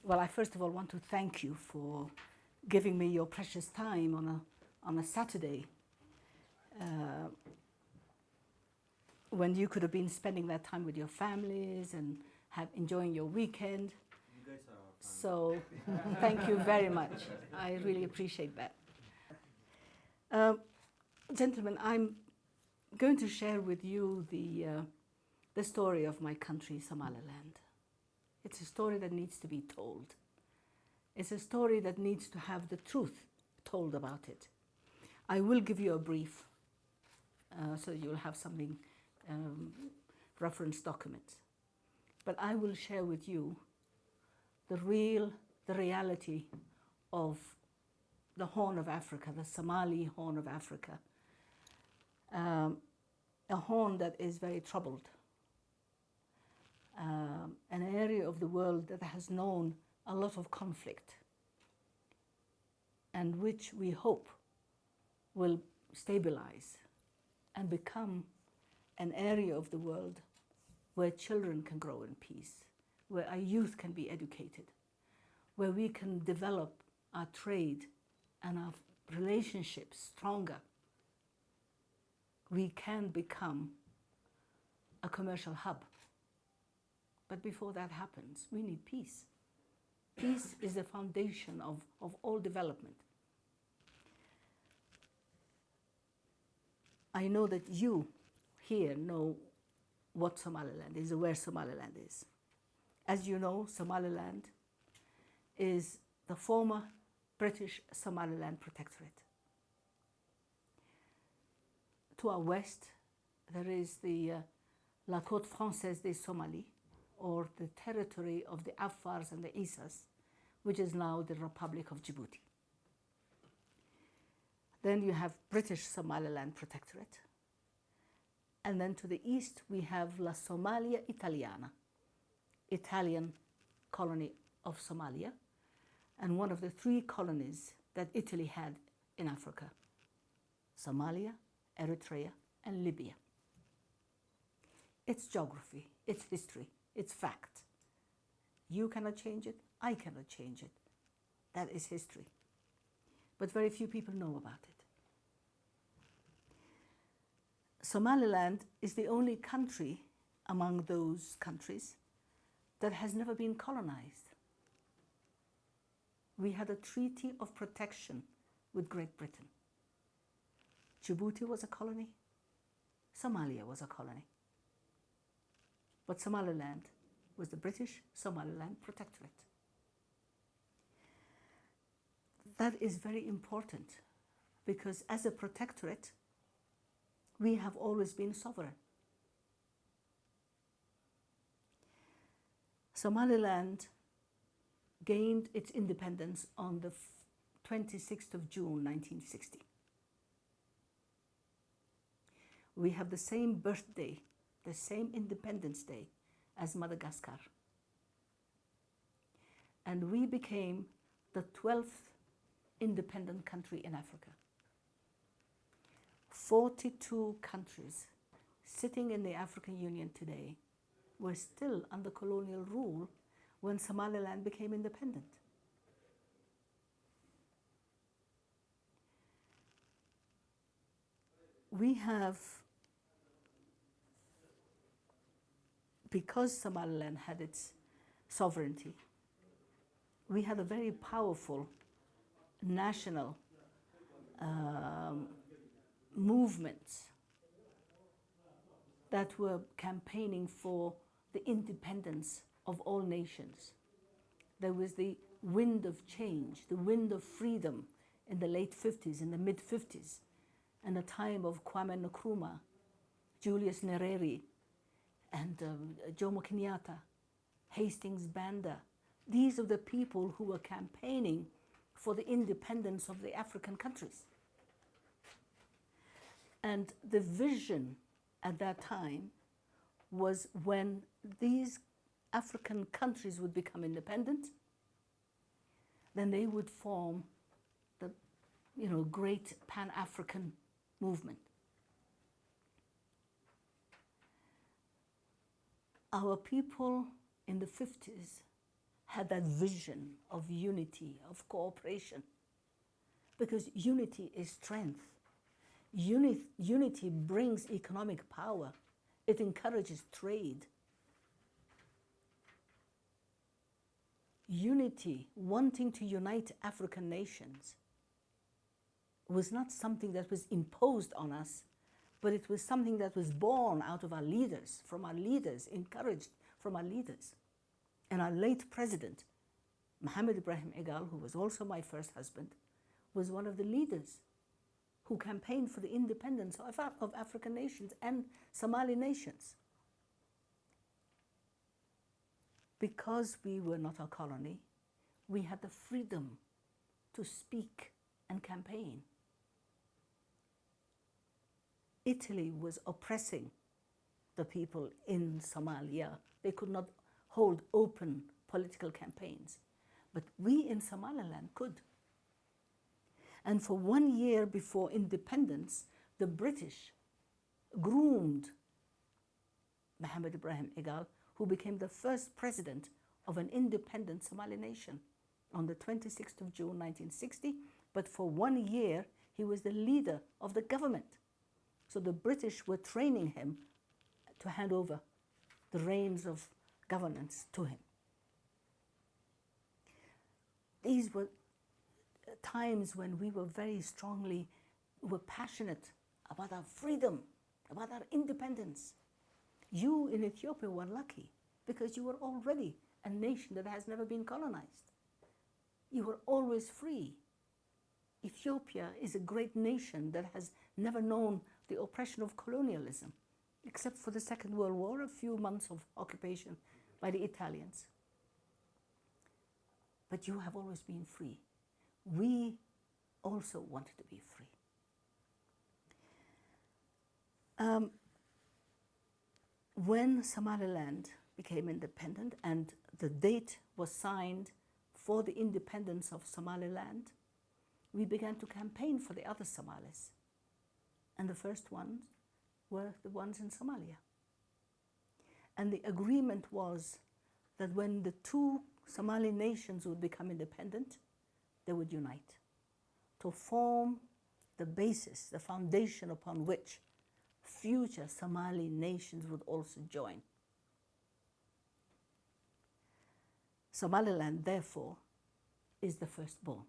Well, I first of all want to thank you for giving me your precious time on a Saturday when you could have been spending that time with your families and enjoying your weekend. You guys are our family. So thank you very much. I really appreciate that. Gentlemen, I'm going to share with you the story of my country, Somaliland. It's a story that needs to be told. It's a story that needs to have the truth told about it. I will give you a brief so you'll have something, reference documents. But I will share with you the reality of the Horn of Africa, the Somali Horn of Africa, a horn that is very troubled, an area of the world that has known a lot of conflict and which we hope will stabilize and become an area of the world where children can grow in peace, where our youth can be educated, where we can develop our trade and our relationships stronger. We can become a commercial hub. But before that happens, we need peace. Peace is the foundation of all development. I know that you here know what Somaliland is, or where Somaliland is. As you know, Somaliland is the former British Somaliland Protectorate. To our west, there is the La Côte Française des Somalis, or the territory of the Afars and the Isas, which is now the Republic of Djibouti. Then you have British Somaliland Protectorate. And then to the east, we have La Somalia Italiana, Italian colony of Somalia, and one of the three colonies that Italy had in Africa: Somalia, Eritrea, and Libya. It's geography, it's history, it's fact. You cannot change it, I cannot change it. That is history. But very few people know about it. Somaliland is the only country among those countries that has never been colonized. We had a treaty of protection with Great Britain. Djibouti was a colony, Somalia was a colony. But Somaliland was the British Somaliland Protectorate. That is very important because as a protectorate, we have always been sovereign. Somaliland gained its independence on the 26th of June, 1960. We have the same birthday, the same Independence Day as Madagascar. And we became the 12th independent country in Africa. 42 countries sitting in the African Union today were still under colonial rule when Somaliland became independent. We have, because Somaliland had its sovereignty, we had a very powerful national movements that were campaigning for the independence of all nations. There was the wind of change, the wind of freedom in the late 50s, in the mid 50s, and the time of Kwame Nkrumah, Julius Nyerere, and Jomo Kenyatta, Hastings Banda. These are the people who were campaigning for the independence of the African countries. And the vision at that time was when these African countries would become independent, then they would form the great Pan-African movement. Our people in the 50s had that vision of unity, of cooperation. Because unity is strength. Unity brings economic power. It encourages trade. Unity, wanting to unite African nations, was not something that was imposed on us, but it was something that was born out of our leaders, from our leaders, encouraged from our leaders. And our late president, Mohammed Ibrahim Egal, who was also my first husband, was one of the leaders who campaigned for the independence of African nations and Somali nations. Because we were not a colony, we had the freedom to speak and campaign. Italy was oppressing the people in Somalia. They could not hold open political campaigns. But we in Somaliland could. And for 1 year before independence, the British groomed Mohammed Ibrahim Egal, who became the first president of an independent Somali nation on the 26th of June 1960. But for 1 year, he was the leader of the government. So the British were training him to hand over the reins of governance to him. These were times when we were passionate about our freedom, about our independence. You in Ethiopia were lucky because you were already a nation that has never been colonized. You were always free. Ethiopia is a great nation that has never known the oppression of colonialism, except for the Second World War, a few months of occupation by the Italians. But you have always been free. We also wanted to be free. When Somaliland became independent and the date was signed for the independence of Somaliland, we began to campaign for the other Somalis. And the first ones were the ones in Somalia. And the agreement was that when the two Somali nations would become independent, they would unite to form the basis, the foundation upon which future Somali nations would also join. Somaliland, therefore, is the firstborn,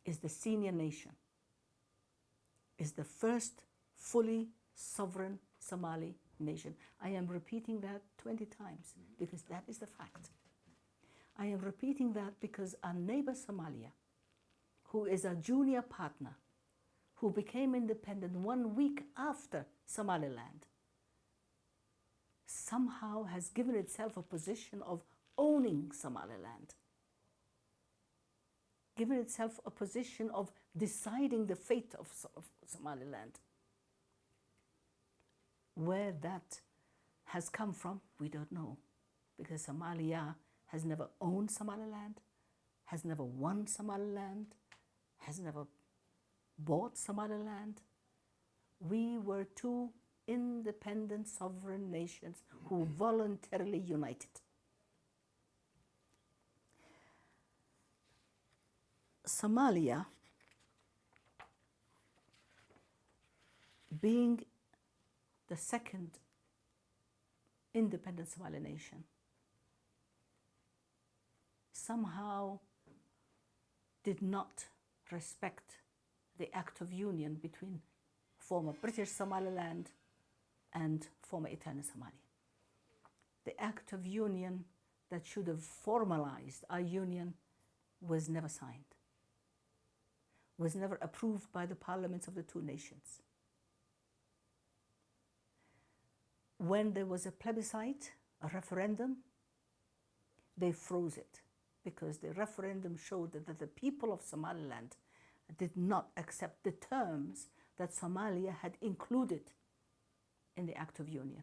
is the senior nation, is the first fully sovereign Somali nation. I am repeating that 20 times because that is the fact. I am repeating that because our neighbor Somalia, who is a junior partner, who became independent 1 week after Somaliland, somehow has given itself a position of owning Somaliland, given itself a position of deciding the fate of Somaliland. Where that has come from, we don't know, because Somalia has never owned Somaliland, has never won Somaliland, has never bought Somaliland. We were two independent sovereign nations who voluntarily united. Somalia, being the second independent Somali nation, somehow did not respect the Act of Union between former British Somaliland and former Italian Somalia. The Act of Union that should have formalized our union was never signed, was never approved by the parliaments of the two nations. When there was a plebiscite, a referendum, they froze it because the referendum showed that the people of Somaliland did not accept the terms that Somalia had included in the Act of Union.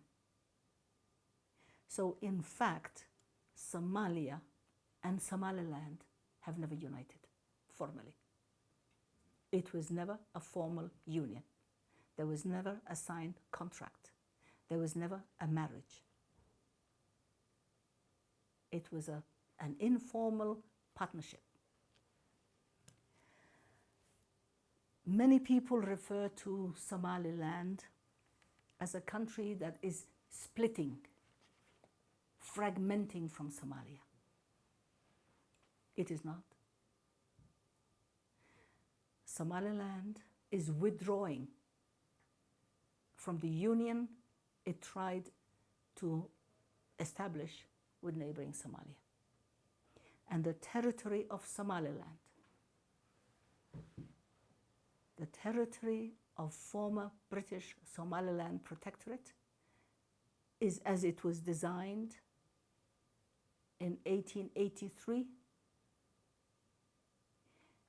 So in fact, Somalia and Somaliland have never united formally. It was never a formal union. There was never a signed contract. There was never a marriage. It was an informal partnership. Many people refer to Somaliland as a country that is splitting, fragmenting from Somalia. It is not. Somaliland is withdrawing from the union it tried to establish with neighboring Somalia. And the territory of Somaliland, the territory of former British Somaliland Protectorate, is as it was designed in 1883.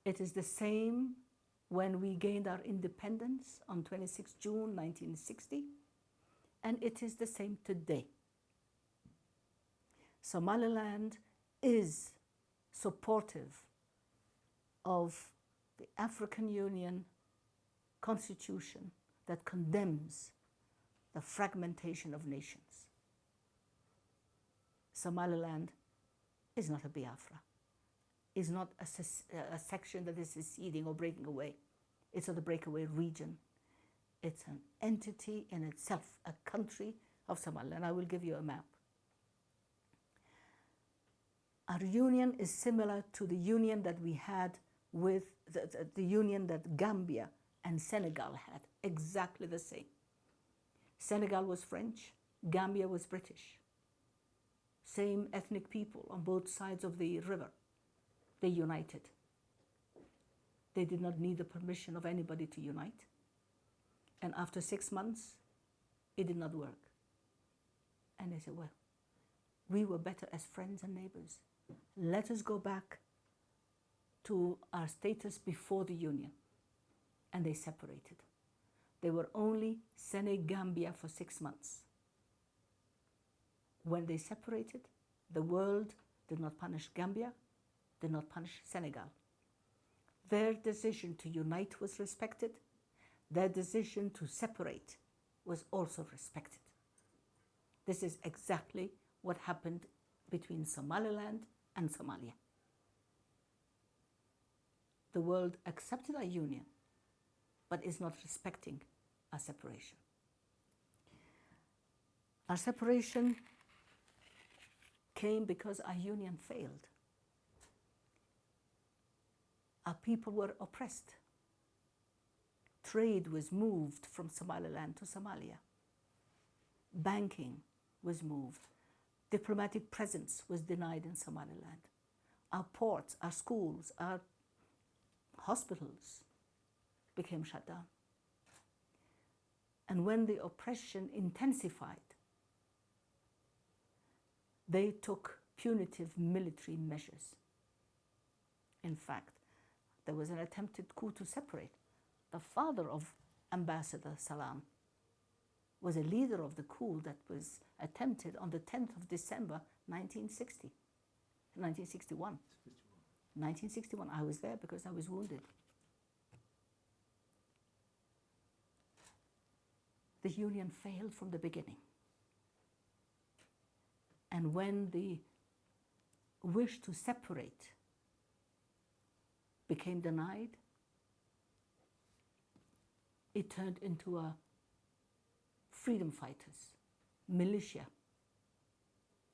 It is the same when we gained our independence on 26 June 1960, and it is the same today. Somaliland is supportive of the African Union Constitution that condemns the fragmentation of nations. Somaliland is not a Biafra, is not a section that is seceding or breaking away. It's not a breakaway region. It's an entity in itself, a country of Somaliland. I will give you a map. Our union is similar to the union that we had with the union that Gambia and Senegal had, exactly the same. Senegal was French, Gambia was British. Same ethnic people on both sides of the river. They united. They did not need the permission of anybody to unite. And after 6 months, it did not work. And they said, well, we were better as friends and neighbors. Let us go back to our status before the union. And they separated. They were only Senegambia for 6 months. When they separated, the world did not punish Gambia, did not punish Senegal. Their decision to unite was respected. Their decision to separate was also respected. This is exactly what happened between Somaliland and Somalia. The world accepted our union, but is not respecting our separation. Our separation came because our union failed. Our people were oppressed. Trade was moved from Somaliland to Somalia. Banking was moved. Diplomatic presence was denied in Somaliland. Our ports, our schools, our hospitals became shut down. And when the oppression intensified, they took punitive military measures. In fact, there was an attempted coup to separate. The father of Ambassador Salam was a leader of the coup that was attempted on the 10th of December 1961. 1961. I was there because I was wounded. The union failed from the beginning. And when the wish to separate became denied, it turned into a freedom fighters, militia.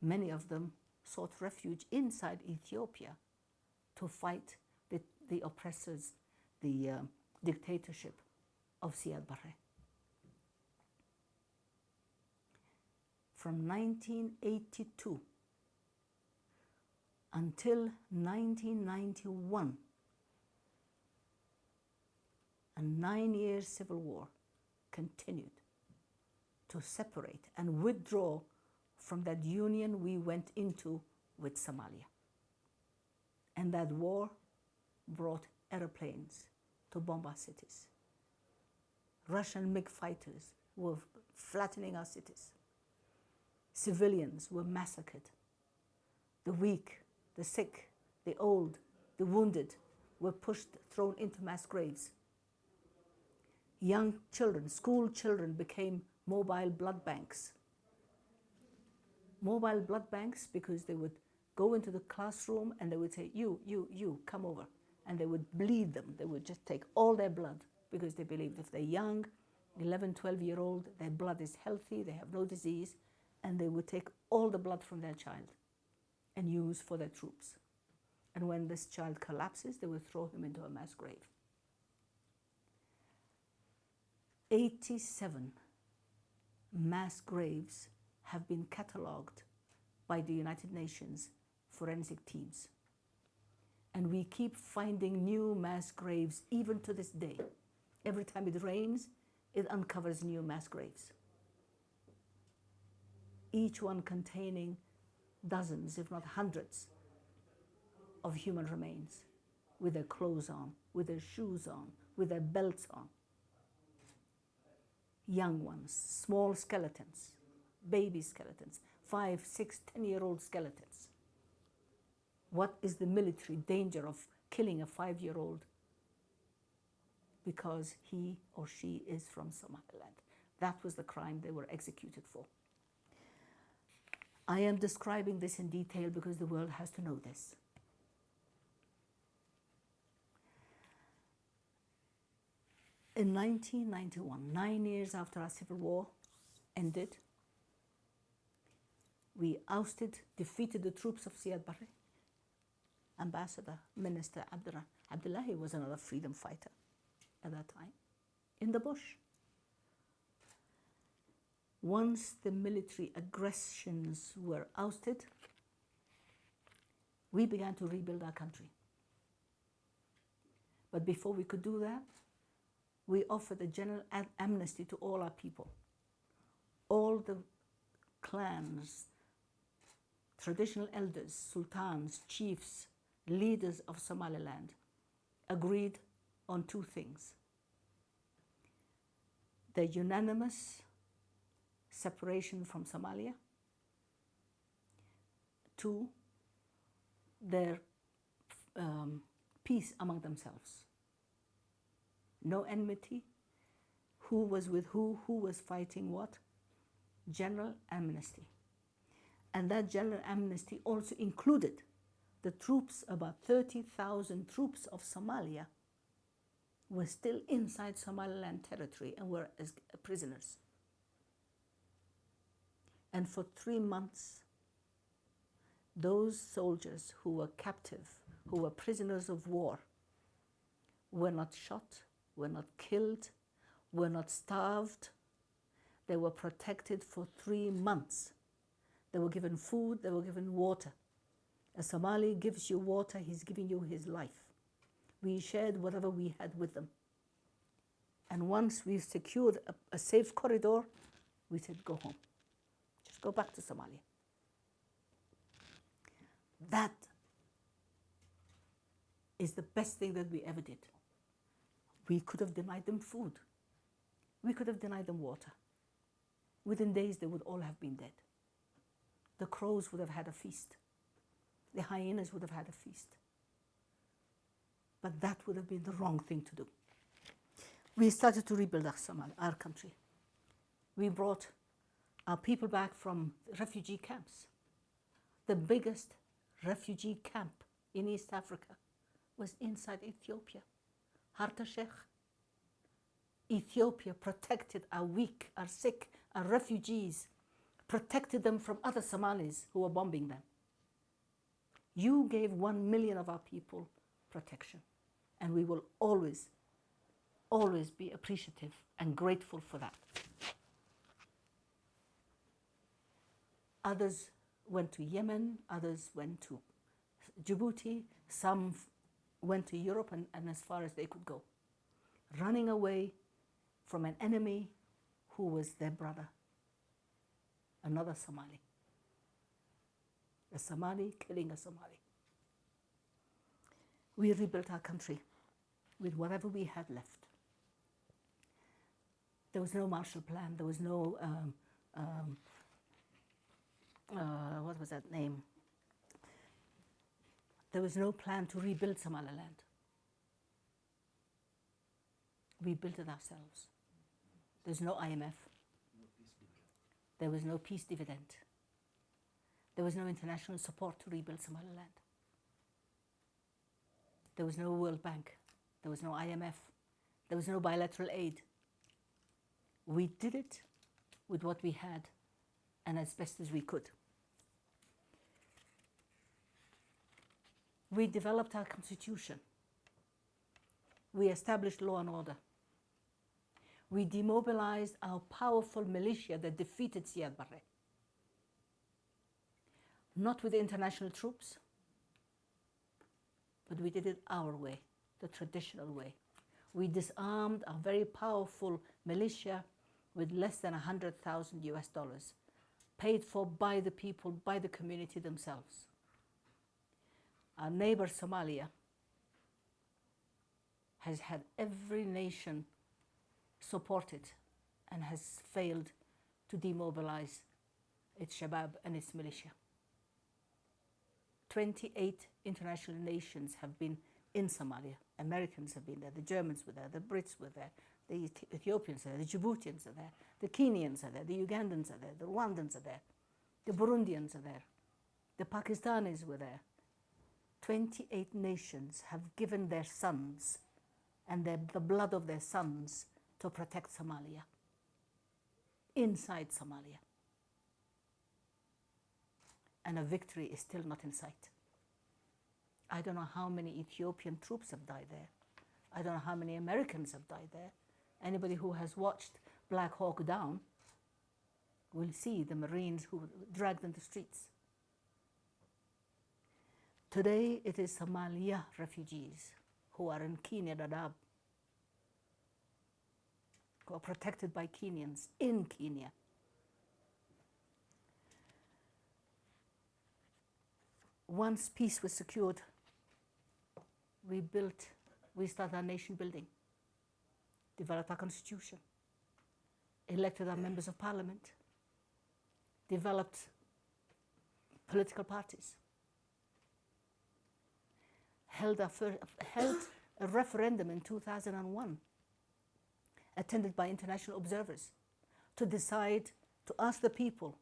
Many of them sought refuge inside Ethiopia to fight the oppressors, the dictatorship of Sh.Barbaraawi. From 1982 until 1991, a 9-year civil war continued to separate and withdraw from that union we went into with Somalia. And that war brought airplanes to bomb our cities. Russian MiG fighters were flattening our cities. Civilians were massacred. The weak, the sick, the old, the wounded were thrown into mass graves. Young children, school children, became mobile blood banks. Mobile blood banks because they would go into the classroom and they would say, you, come over. And they would bleed them. They would just take all their blood because they believed if they're young, 11, 12-year-old, their blood is healthy, they have no disease, and they would take all the blood from their child and use for their troops. And when this child collapses, they would throw him into a mass grave. 87 mass graves have been catalogued by the United Nations forensic teams. And we keep finding new mass graves even to this day. Every time it rains, it uncovers new mass graves. Each one containing dozens, if not hundreds, of human remains, with their clothes on, with their shoes on, with their belts on. Young ones, small skeletons, baby skeletons, 5, 6, 10-year-old skeletons. What is the military danger of killing a 5-year-old because he or she is from Somaliland? That was the crime they were executed for. I am describing this in detail because the world has to know this. In 1991, 9 years after our civil war ended, we ousted, defeated the troops of Sh.Barbaraawi. Ambassador, Minister Abdullahi was another freedom fighter at that time, in the bush. Once the military aggressions were ousted, we began to rebuild our country. But before we could do that, we offered a general amnesty to all our people. All the clans, traditional elders, sultans, chiefs, leaders of Somaliland agreed on 2 things: the unanimous separation from Somalia, 2, their peace among themselves. No enmity, who was with who was fighting what, general amnesty. And that general amnesty also included the troops, about 30,000 troops of Somalia were still inside Somaliland territory and were as prisoners. And for 3 months, those soldiers who were captive, who were prisoners of war, were not shot, were not killed, were not starved. They were protected for 3 months. They were given food, they were given water. A Somali gives you water, he's giving you his life. We shared whatever we had with them. And once we secured a safe corridor, we said, go home. Just go back to Somalia. That is the best thing that we ever did. We could have denied them food. We could have denied them water. Within days, they would all have been dead. The crows would have had a feast. The hyenas would have had a feast. But that would have been the wrong thing to do. We started to rebuild our country. We brought our people back from refugee camps. The biggest refugee camp in East Africa was inside Ethiopia, Harta Sheikh. Ethiopia protected our weak, our sick, our refugees, protected them from other Somalis who were bombing them. You gave 1 million of our people protection, and we will always, always be appreciative and grateful for that. Others went to Yemen, others went to Djibouti, some went to Europe and as far as they could go, running away from an enemy who was their brother, another Somali. A Somali killing a Somali. We rebuilt our country with whatever we had left. There was no Marshall Plan, there was no, what was that name? There was no plan to rebuild Somaliland. We built it ourselves. There's no IMF. There was no peace dividend. There was no international support to rebuild Somaliland. There was no World Bank. There was no IMF. There was no bilateral aid. We did it with what we had and as best as we could. We developed our constitution. We established law and order. We demobilized our powerful militia that defeated Siad Barre. Not with international troops, but we did it our way, the traditional way. We disarmed our very powerful militia with less than $100,000, paid for by the people, by the community themselves. Our neighbor Somalia has had every nation support it and has failed to demobilize its shabab and its militia. 28 international nations have been in Somalia. Americans have been there, the Germans were there, the Brits were there, the Ethiopians are there, the Djiboutians are there, the Kenyans are there, the Ugandans are there, the Rwandans are there, the Burundians are there, the Pakistanis were there. 28 nations have given their sons and the blood of their sons to protect Somalia, inside Somalia. And a victory is still not in sight. I don't know how many Ethiopian troops have died there. I don't know how many Americans have died there. Anybody who has watched Black Hawk Down will see the Marines who were dragged in the streets. Today it is Somalia refugees who are in Kenya, Dadaab, who are protected by Kenyans in Kenya. Once peace was secured, we started our nation building, developed our constitution, elected our members of parliament, developed political parties, held a referendum in 2001, attended by international observers, to decide, to ask the people,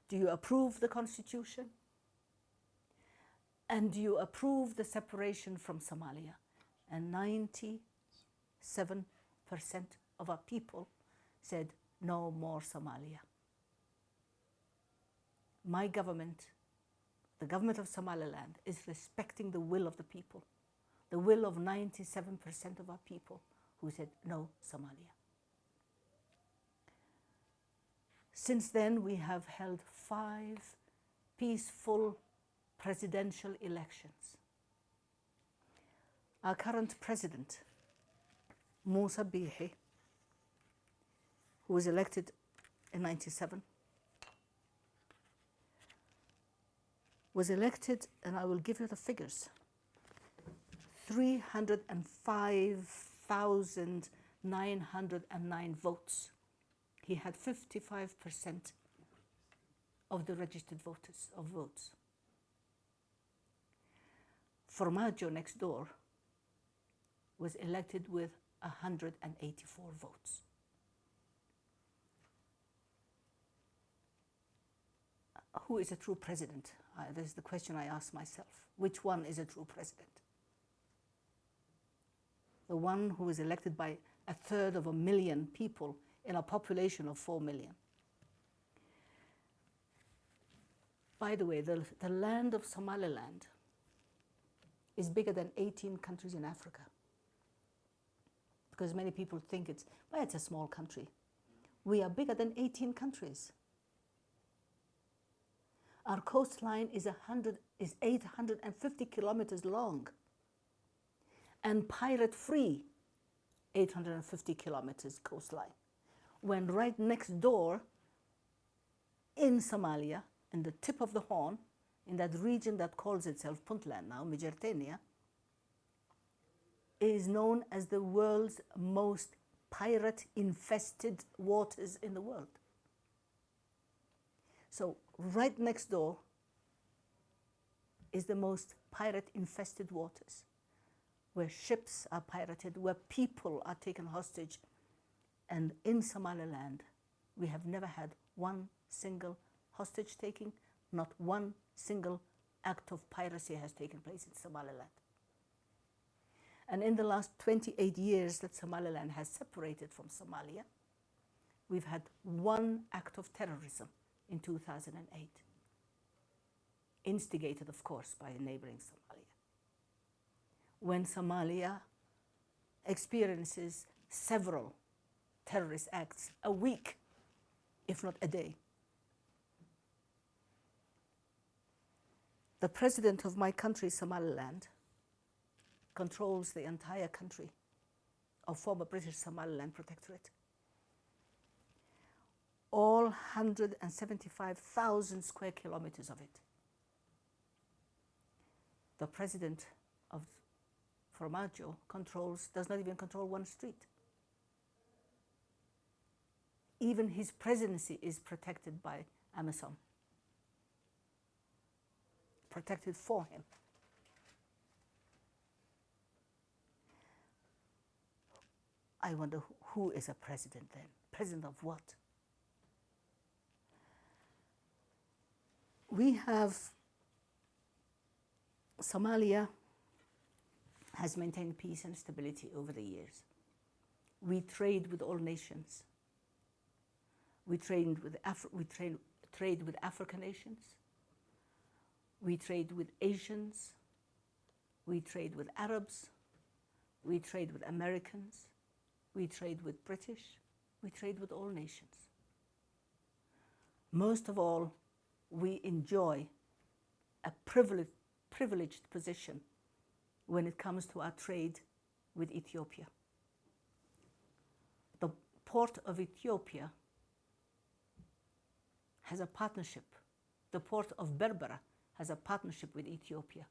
do you approve the constitution? And do you approve the separation from Somalia? And 97% of our people said, no more Somalia. My government, the government of Somaliland, is respecting the will of the people, the will of 97% of our people who said, no Somalia. Since then, we have held 5 peaceful presidential elections. Our current president, Musa Bihi, who was elected in 97, was elected, and I will give you the figures, 305,909 votes. He had 55% of the registered votes. Formaggio next door was elected with 184 votes. Who is a true president? This is the question I ask myself. Which one is a true president? The one who is elected by 1/3 of a million people in a population of 4 million. By the way, the land of Somaliland is bigger than 18 countries in Africa. Because many people think it's a small country. We are bigger than 18 countries. Our coastline is 850 kilometers long and pirate-free 850 kilometers coastline. When right next door in Somalia, in the tip of the Horn, in that region that calls itself Puntland now, Mijertenia, is known as the world's most pirate-infested waters in the world. So right next door is the most pirate-infested waters, where ships are pirated, where people are taken hostage. And in Somaliland, we have never had one single hostage-taking, Not one single act of piracy has taken place in Somaliland. And in the last 28 years that Somaliland has separated from Somalia, we've had one act of terrorism in 2008, instigated, of course, by neighboring Somalia. When Somalia experiences several terrorist acts a week, if not a day. The president of my country, Somaliland, controls the entire country of former British Somaliland Protectorate. All 175,000 square kilometers of it. The president of Farmajo does not even control one street. Even his presidency is protected by Amazon, protected for him. I wonder who is a president then? President of what? We have, Somalia has maintained peace and stability over the years. We trade with all nations. We trade with African nations. We trade with Asians. We trade with Arabs. We trade with Americans. We trade with British. We trade with all nations. Most of all, we enjoy a privileged position when it comes to our trade with Ethiopia. The port of Ethiopia has a partnership. The port of Berbera has a partnership with Ethiopia.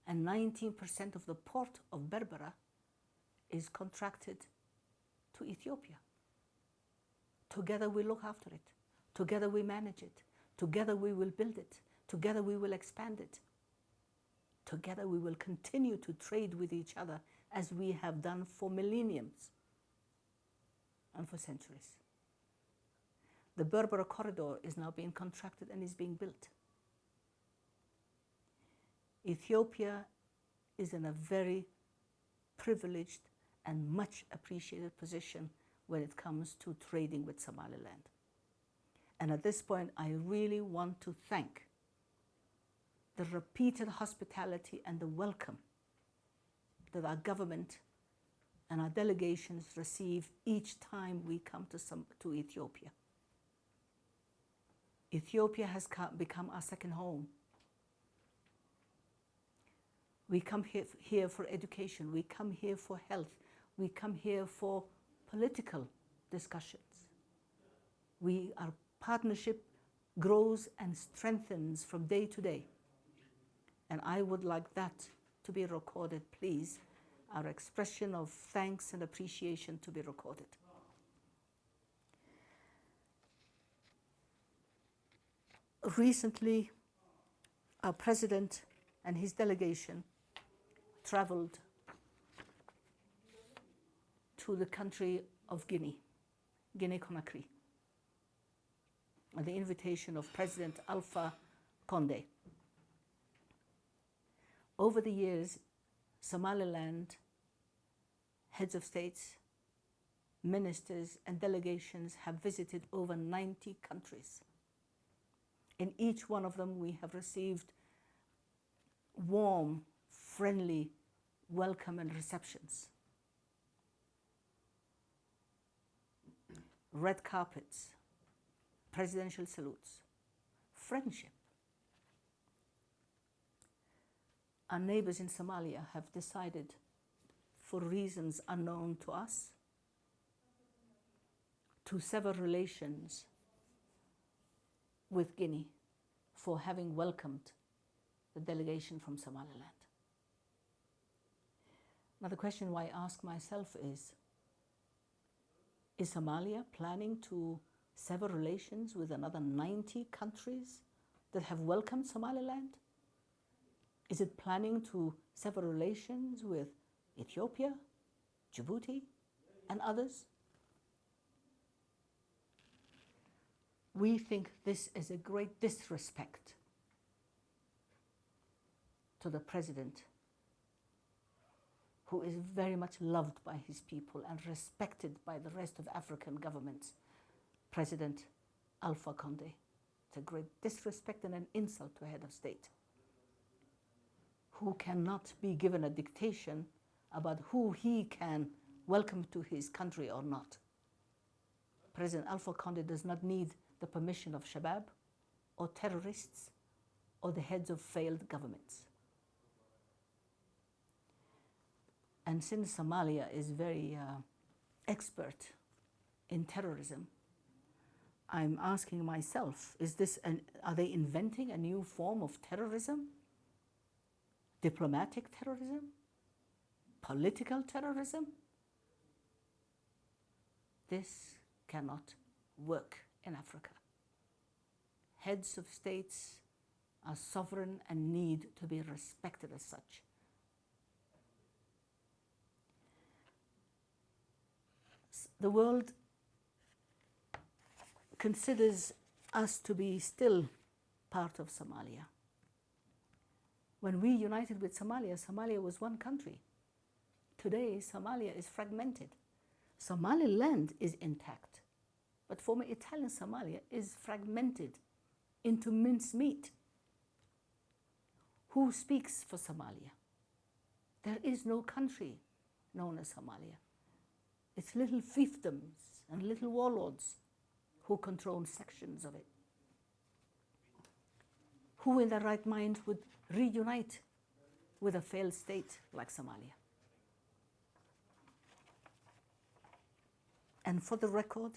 And 19% of the port of Berbera is contracted to Ethiopia. Together we look after it. Together we manage it. Together we will build it. Together we will expand it. Together we will continue to trade with each other as we have done for millenniums and for centuries. The Berbera corridor is now being contracted and is being built. Ethiopia is in a very privileged and much appreciated position when it comes to trading with Somaliland. And at this point, I really want to thank the repeated hospitality and the welcome that our government and our delegations receive each time we come to Ethiopia. Ethiopia has become our second home. We come here for education. We come here for health. We come here for political discussions. Our partnership grows and strengthens from day to day. And I would like that to be recorded, please. Our expression of thanks and appreciation to be recorded. Recently, our president and his delegation traveled to the country of Guinea-Conakry, at the invitation of President Alpha Condé. Over the years, Somaliland heads of states, ministers, and delegations have visited over 90 countries. In each one of them, we have received warm, friendly welcome and receptions. Red carpets, presidential salutes, friendship. Our neighbors in Somalia have decided, for reasons unknown to us, to sever relations with Guinea for having welcomed the delegation from Somaliland. Now the question I ask myself is Somalia planning to sever relations with another 90 countries that have welcomed Somaliland? Is it planning to sever relations with Ethiopia, Djibouti, and others? We think this is a great disrespect to the president, who is very much loved by his people and respected by the rest of African governments, President Alpha Conde. It's a great disrespect and an insult to a head of state who cannot be given a dictation about who he can welcome to his country or not. President Alpha Conde does not need the permission of Shabab or terrorists or the heads of failed governments. And since Somalia is very expert in terrorism, I'm asking myself, are they inventing a new form of terrorism? Diplomatic terrorism? Political terrorism? This cannot work in Africa. Heads of states are sovereign and need to be respected as such. The world considers us to be still part of Somalia. When we united with Somalia, Somalia was one country. Today, Somalia is fragmented. Somaliland is intact, but former Italian Somalia is fragmented into mincemeat. Who speaks for Somalia? There is no country known as Somalia. It's little fiefdoms and little warlords who control sections of it. Who in their right mind would reunite with a failed state like Somalia? And for the record,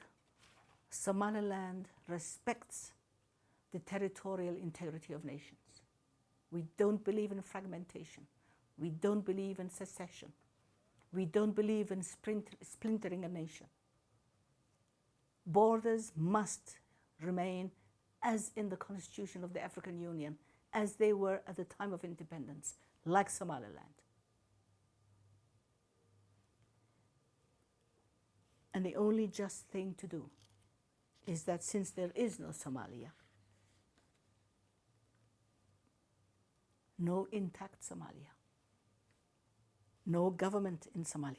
Somaliland respects the territorial integrity of nations. We don't believe in fragmentation. We don't believe in secession. We don't believe in splintering a nation. Borders must remain as in the Constitution of the African Union, as they were at the time of independence, like Somaliland. And the only just thing to do is that since there is no Somalia, no intact Somalia, no government in Somalia,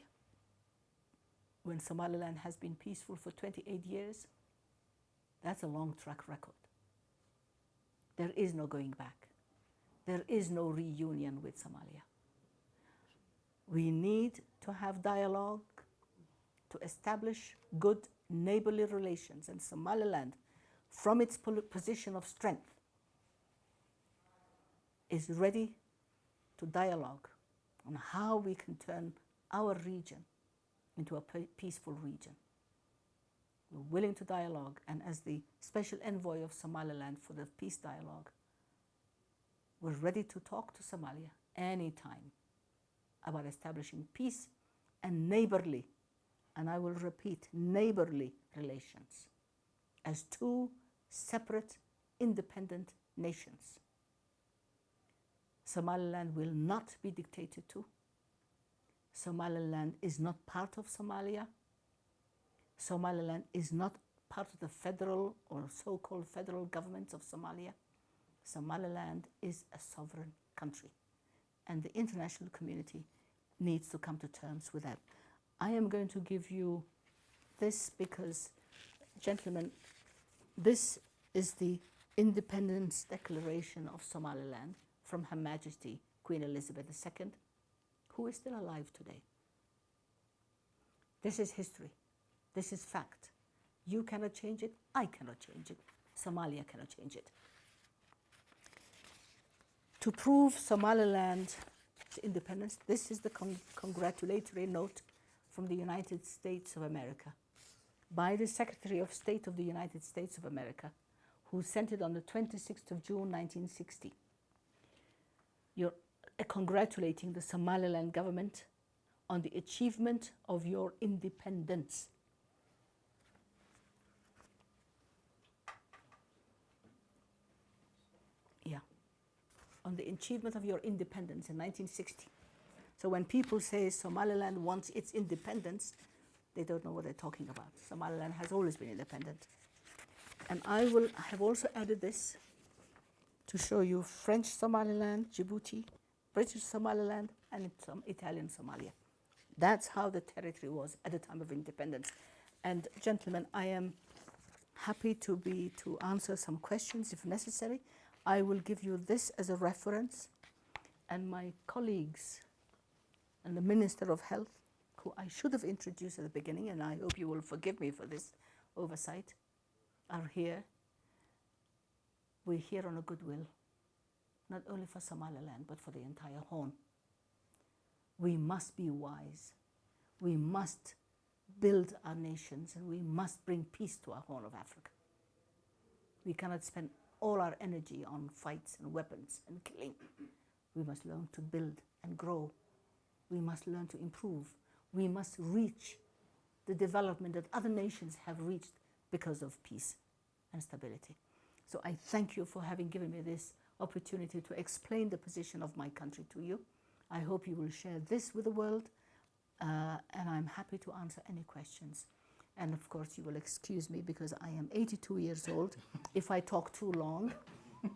when Somaliland has been peaceful for 28 years, that's a long track record. There is no going back. There is no reunion with Somalia. We need to have dialogue to establish good neighborly relations, and Somaliland, from its position of strength, is ready to dialogue on how we can turn our region into a peaceful region. We're willing to dialogue, and as the special envoy of Somaliland for the peace dialogue, we're ready to talk to Somalia anytime about establishing peace and neighborly, and I will repeat, neighborly relations as two separate, independent nations. Somaliland will not be dictated to. Somaliland is not part of Somalia. Somaliland is not part of the federal or so-called federal government of Somalia. Somaliland is a sovereign country, and the international community needs to come to terms with that. I am going to give you this because, gentlemen, this is the Independence Declaration of Somaliland from Her Majesty Queen Elizabeth II, who is still alive today. This is history. This is fact. You cannot change it. I cannot change it. Somalia cannot change it. To prove Somaliland's independence, this is the congratulatory note from the United States of America by the Secretary of State of the United States of America, who sent it on the 26th of June, 1960. You're congratulating the Somaliland government on the achievement of your independence. Yeah, on the achievement of your independence in 1960. So when people say Somaliland wants its independence, they don't know what they're talking about. Somaliland has always been independent. And I have also added this to show you French Somaliland, Djibouti, British Somaliland, and some Italian Somalia. That's how the territory was at the time of independence. And gentlemen, I am happy to answer some questions if necessary. I will give you this as a reference, and my colleagues and the Minister of Health, who I should have introduced at the beginning, and I hope you will forgive me for this oversight, are here. We're here on a goodwill, not only for Somaliland, but for the entire Horn. We must be wise. We must build our nations, and we must bring peace to our Horn of Africa. We cannot spend all our energy on fights and weapons and killing. We must learn to build and grow. We must learn to improve. We must reach the development that other nations have reached because of peace and stability. So I thank you for having given me this opportunity to explain the position of my country to you. I hope you will share this with the world, and I'm happy to answer any questions. And of course, you will excuse me because I am 82 years old. If I talk too long,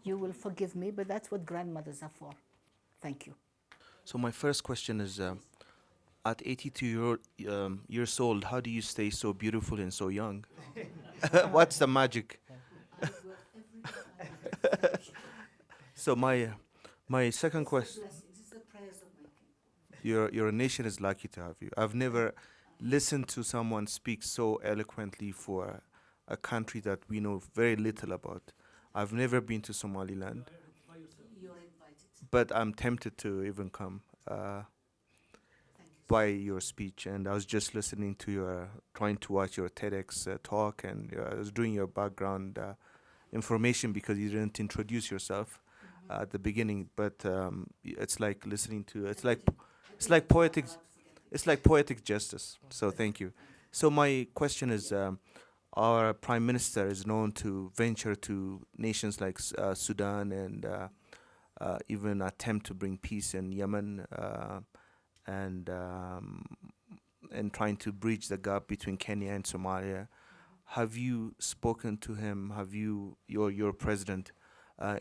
you will forgive me, but that's what grandmothers are for. Thank you. So my first question is, at 82 years old, how do you stay so beautiful and so young? What's the magic? So my second question. Your nation is lucky to have you. I've never listened to someone speak so eloquently for a country that we know very little about. I've never been to Somaliland, but I'm tempted to even come by your speech. And I was just listening to trying to watch your TEDx talk, and I was doing your background information because you didn't introduce yourself at the beginning. But it's like listening to it's like poetic justice. So thank you. So my question is, our prime minister is known to venture to nations like Sudan and even attempt to bring peace in Yemen, and trying to bridge the gap between Kenya and Somalia. Have you spoken to him? Have you, your president,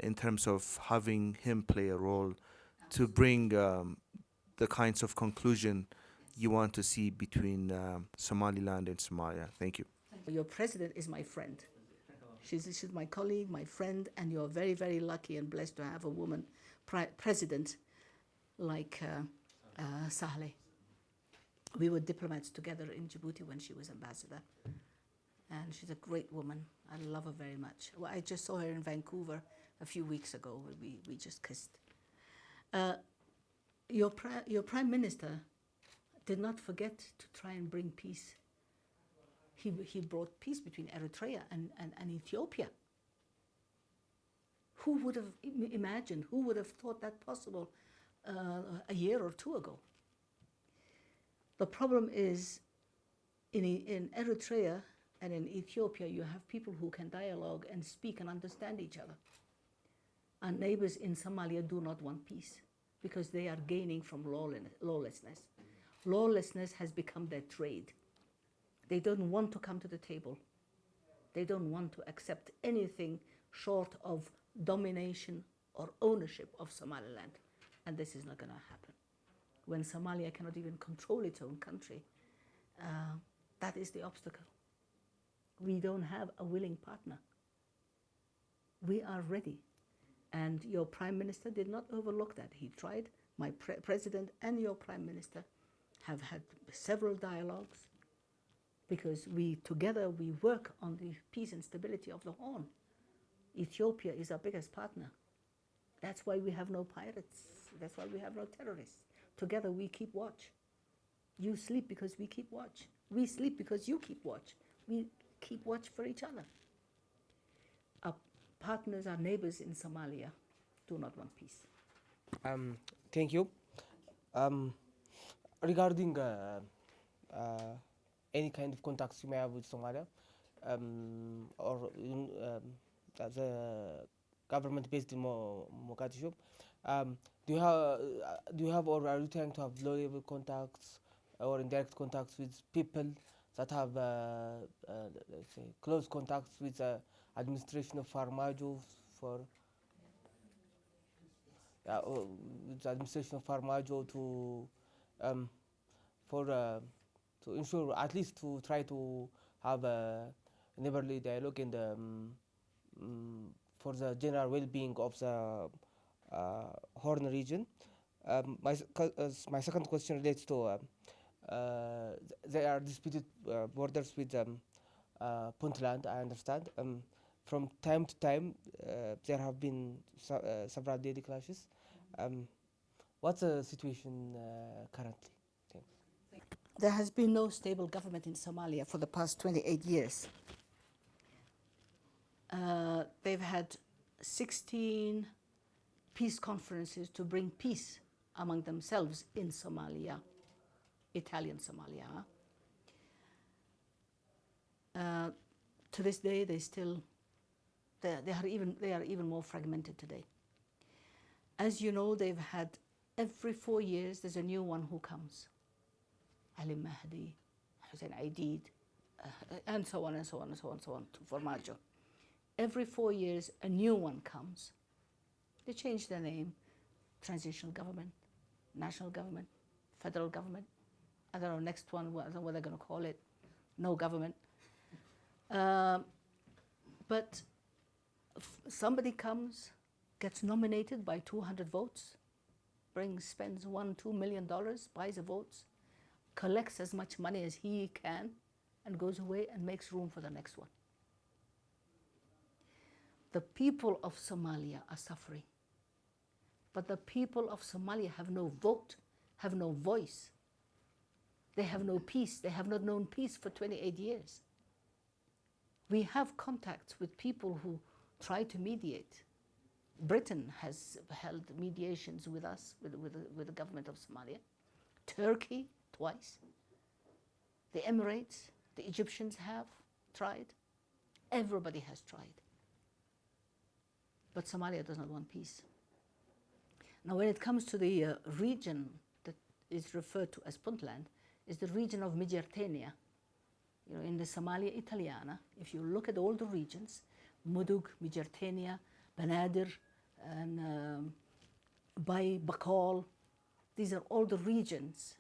in terms of having him play a role to bring the kinds of conclusion you want to see between Somaliland and Somalia? Thank you. Your president is my friend. She's my colleague, my friend, and you're very, very lucky and blessed to have a woman president like Sahle. We were diplomats together in Djibouti when she was ambassador. And she's a great woman. I love her very much. Well, I just saw her in Vancouver a few weeks ago. We just kissed. Your prime minister did not forget to try and bring peace. He brought peace between Eritrea and Ethiopia. Who would have imagined, who would have thought that possible a year or two ago? The problem is in Eritrea and in Ethiopia, you have people who can dialogue and speak and understand each other. Our neighbors in Somalia do not want peace because they are gaining from lawlessness. Lawlessness has become their trade. They don't want to come to the table. They don't want to accept anything short of domination or ownership of Somaliland. And this is not going to happen. When Somalia cannot even control its own country, that is the obstacle. We don't have a willing partner. We are ready. And your prime minister did not overlook that. He tried. My president and your prime minister have had several dialogues because together we work on the peace and stability of the Horn. Ethiopia is our biggest partner. That's why we have no pirates. That's why we have no terrorists. Together we keep watch. You sleep because we keep watch. We sleep because you keep watch. We keep watch for each other. Our partners, our neighbors in Somalia do not want peace. Thank you. Regarding any kind of contacts you may have with Somalia, or the government based in Mogadishu, do you have or are you trying to have low-level contacts or indirect contacts with people that have, let's say, close contacts with administration of Farmajo for the administration of Farmajo to for to ensure, at least to try to have a neighborly dialogue in the for the general well-being of the Horn region. My second question relates to there are disputed borders with Puntland, I understand. From time to time, there have been several daily clashes. What's the situation currently? Thanks. There has been no stable government in Somalia for the past 28 years. They've had 16 peace conferences to bring peace among themselves in Somalia, Italian Somalia. To this day, they are even more fragmented today. As you know, they've had every 4 years there's a new one who comes. Ali Mahdi, Hussein Aidid, and so on and so on and so on and so on to Farmajo. Every 4 years a new one comes. They change their name: transitional government, national government, federal government. I don't know, next one, I don't know what they're going to call it. No government. But somebody comes, gets nominated by 200 votes, spends $1-2 million, buys the votes, collects as much money as he can, and goes away and makes room for the next one. The people of Somalia are suffering. But the people of Somalia have no vote, have no voice. They have no peace. They have not known peace for 28 years. We have contacts with people who try to mediate. Britain has held mediations with us, with the government of Somalia. Turkey, twice. The Emirates, the Egyptians have tried. Everybody has tried. But Somalia does not want peace. Now, when it comes to the region that is referred to as Puntland, is the region of Migertenia. You know, in the Somalia Italiana, if you look at all the regions, Mudug, Migertenia, Banadir, and Bay, Bakal, these are all the regions.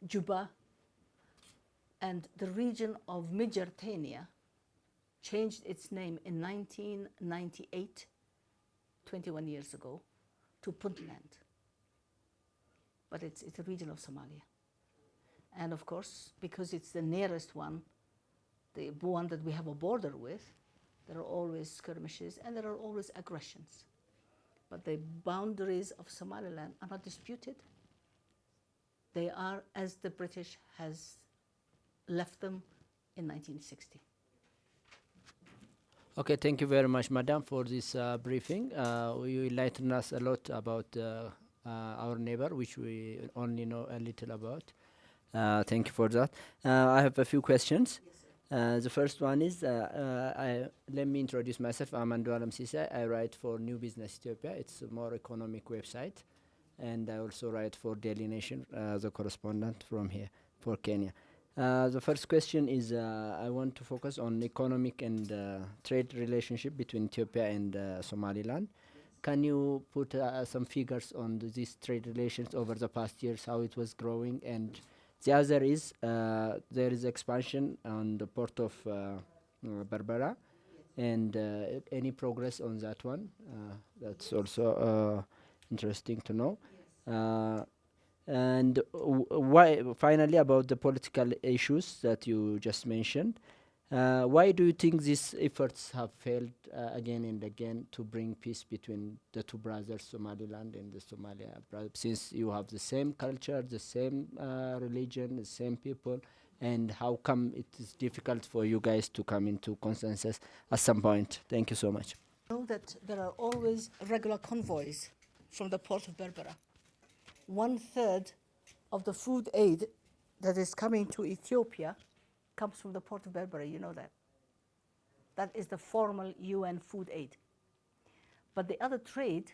Juba, and the region of Migertenia changed its name in 1998, 21 years ago, to Puntland. But it's a region of Somalia. And of course, because it's the nearest one, the one that we have a border with, there are always skirmishes and there are always aggressions. But the boundaries of Somaliland are not disputed. They are as the British has left them in 1960. Okay, thank you very much, Madam, for this briefing. You enlightened us a lot about our neighbor, which we only know a little about. Thank you for that. I have a few questions. The first one is, let me introduce myself. I'm Andualam Sisay. I write for New Business Ethiopia. It's a more economic website. And I also write for Daily Nation, the correspondent from here for Kenya. The first question is, I want to focus on economic and trade relationship between Ethiopia and Somaliland. Can you put some figures on these trade relations over the past years, how it was growing? And the other is, there is expansion on the port of Berbera, and any progress on that one? That's also interesting to know. And why, finally, about the political issues that you just mentioned, why do you think these efforts have failed again and again to bring peace between the two brothers, Somaliland and the Somalia, since you have the same culture, the same religion, the same people, and how come it is difficult for you guys to come into consensus at some point? Thank you so much. Know that there are always regular convoys from the port of Berbera. 1/3 of the food aid that is coming to Ethiopia comes from the port of Berbera, you know that. That is the formal UN food aid. But the other trade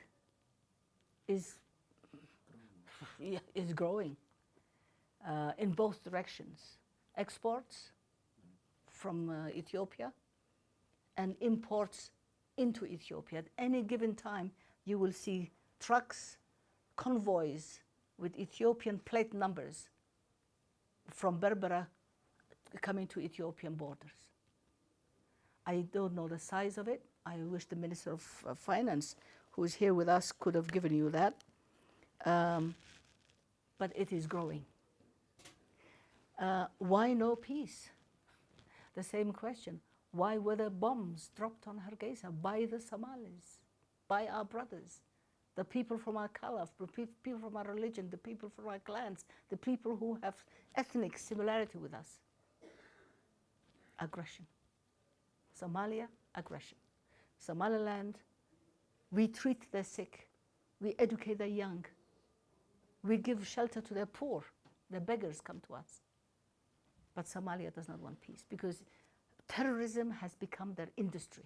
is growing in both directions. Exports from Ethiopia and imports into Ethiopia. At any given time, you will see trucks, convoys with Ethiopian plate numbers from Berbera coming to Ethiopian borders. I don't know the size of it. I wish the Minister of Finance, who is here with us, could have given you that. But it is growing. Why no peace? The same question. Why were there bombs dropped on Hargeisa by the Somalis, by our brothers, the people from our Khalaf, the people from our religion, the people from our clans, the people who have ethnic similarity with us? Aggression. Somalia, aggression. Somaliland, we treat the sick, we educate the young, we give shelter to the poor, the beggars come to us. But Somalia does not want peace because terrorism has become their industry.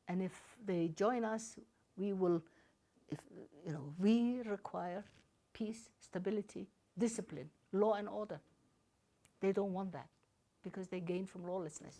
And if they join us, we will, we require peace, stability, discipline, law and order. They don't want that because they gain from lawlessness.